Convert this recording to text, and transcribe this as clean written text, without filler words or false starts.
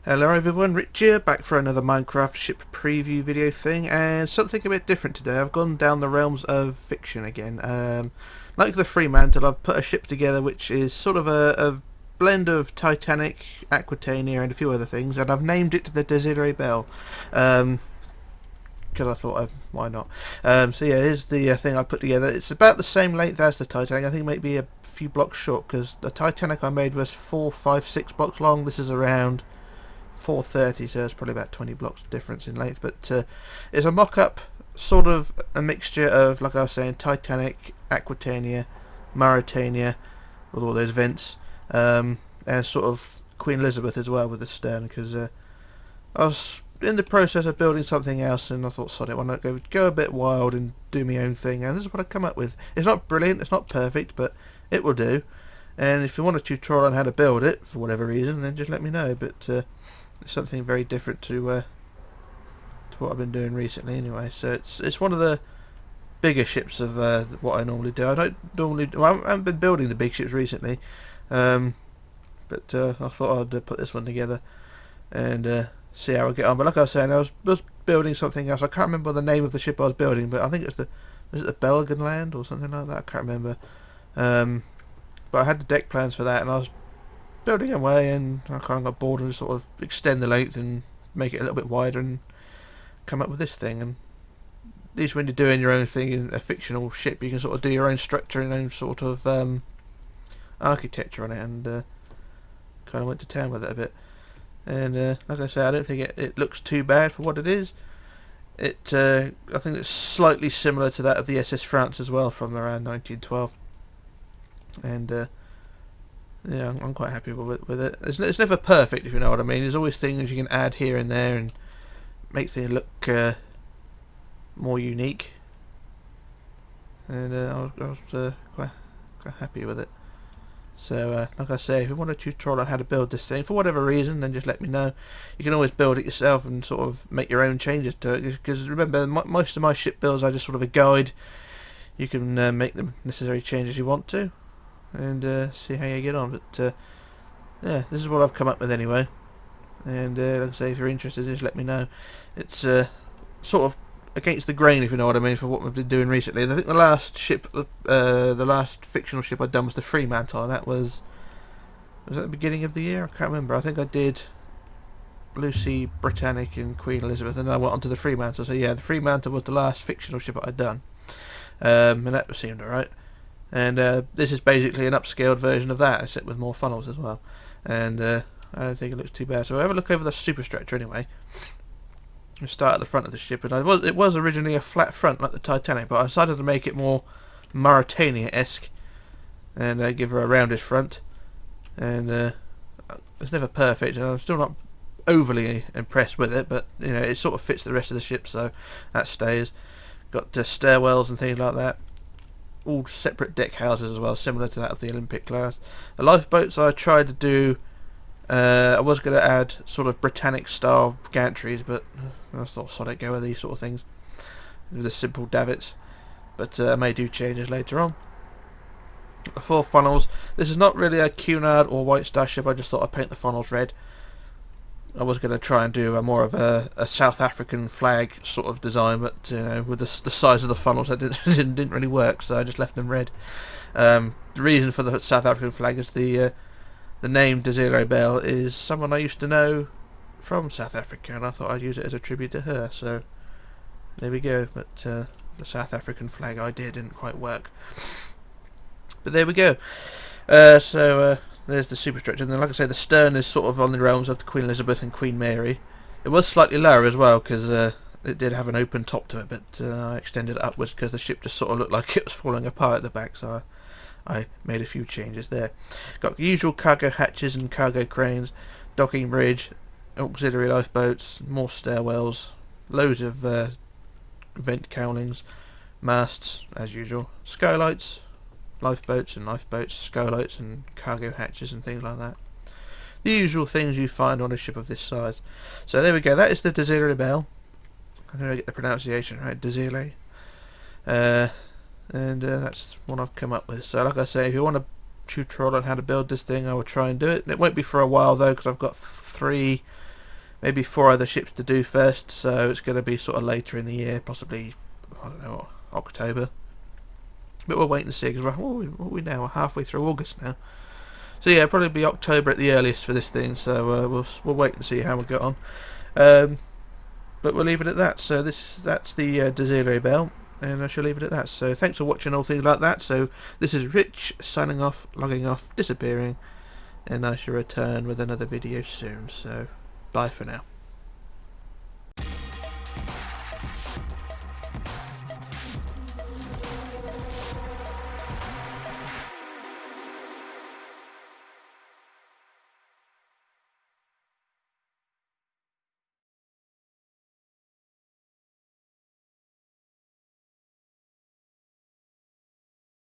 Hello everyone, Rich here, back for another Minecraft ship preview video thing, and something a bit different today. I've gone down the realms of fiction again. Like the Fremantle, I've put a ship together which is sort of a blend of Titanic, Aquitania and a few other things, and I've named it the Desiré Belle. Because I thought, why not? So yeah, here's the thing I put together. It's about the same length as the Titanic. I think maybe a few blocks short, because the Titanic I made was 4, 5, 6 blocks long. This is around 430, so it's probably about 20 blocks difference in length, but it's a mock-up, sort of a mixture of, like I was saying, Titanic, Aquitania, Mauretania with all those vents, and sort of Queen Elizabeth as well with the stern, because I was in the process of building something else and I thought, sod it, why not go a bit wild and do my own thing, and this is what I've come up with. It's not brilliant, it's not perfect, but it will do. And if you want a tutorial on how to build it for whatever reason, then just let me know. But it's something very different to what I've been doing recently anyway. So it's one of the bigger ships of what I normally do. I haven't been building the big ships recently, but I thought I'd put this one together and see how I get on. But like I was saying, I was building something else. I can't remember the name of the ship I was building, but I think was it the Belgenland or something like that? I can't remember. But I had the deck plans for that, and I was building away, and I kind of got bored and sort of extend the length and make it a little bit wider and come up with this thing. And at least when you're doing your own thing in a fictional ship, you can sort of do your own structure and own sort of architecture on it, and kind of went to town with it a bit. And like I say, I don't think it looks too bad for what it is. I think it's slightly similar to that of the SS France as well, from around 1912. And yeah, I'm quite happy with it. It's never perfect, if you know what I mean. There's always things you can add here and there and make things look more unique. And I was quite happy with it. So like I say, if you want a tutorial on how to build this thing for whatever reason, then just let me know. You can always build it yourself and sort of make your own changes to it, because remember, most of my ship builds are just sort of a guide. You can make the necessary changes you want to and see how you get on. But yeah, this is what I've come up with anyway. And like I say, if you're interested, just let me know. It's sort of against the grain, if you know what I mean, for what we've been doing recently. I think the last ship, the last fictional ship I'd done was the Fremantle, and that was that the beginning of the year? I can't remember. I think I did Lucy, Britannic and Queen Elizabeth, and then I went on to the Fremantle. So yeah, the Fremantle was the last fictional ship I'd done, and that seemed alright. And this is basically an upscaled version of that, except with more funnels as well. And I don't think it looks too bad. So have a look over the superstructure anyway. We start at the front of the ship, and it was originally a flat front like the Titanic, but I decided to make it more Mauretania-esque and give her a rounded front. And it's never perfect, and I'm still not overly impressed with it, but you know, it sort of fits the rest of the ship, so that stays. Got stairwells and things like that. All separate deck houses as well, similar to that of the Olympic class. The lifeboats I tried to do. I was going to add sort of Britannic style gantries, but I thought, sod it, go with these sort of things with the simple davits. But I may do changes later on. The 4 funnels. This is not really a Cunard or White Star ship. I just thought I'd paint the funnels red. I was going to try and do more of a South African flag sort of design, but you know, with the size of the funnels, that didn't really work, so I just left them red. The reason for the South African flag is the name Desiré Belle is someone I used to know from South Africa, and I thought I'd use it as a tribute to her, so there we go. But the South African flag idea didn't quite work. But there we go. So there's the superstructure, and then like I say, the stern is sort of on the realms of the Queen Elizabeth and Queen Mary. It was slightly lower as well, because it did have an open top to it, but I extended it upwards because the ship just sort of looked like it was falling apart at the back, so I made a few changes there. Got the usual cargo hatches and cargo cranes, docking bridge, auxiliary lifeboats, more stairwells, loads of vent cowlings, masts as usual, skylights, lifeboats, skylights and cargo hatches and things like that. The usual things you find on a ship of this size. So there we go, that is the Desiré Belle. I'm going to get the pronunciation right, Desiré. And that's what I've come up with. So like I say, if you want a tutorial on how to build this thing, I will try and do it. It won't be for a while though, because I've got 3 maybe 4 other ships to do first, so it's going to be sort of later in the year, possibly, I don't know, October. But we'll wait and see, because we're now halfway through August now. So yeah, probably be October at the earliest for this thing, so we'll wait and see how we get on. But we'll leave it at that. So that's the Desiré Belle, and I shall leave it at that. So thanks for watching all things like that. So this is Rich, signing off, logging off, disappearing, and I shall return with another video soon. So bye for now.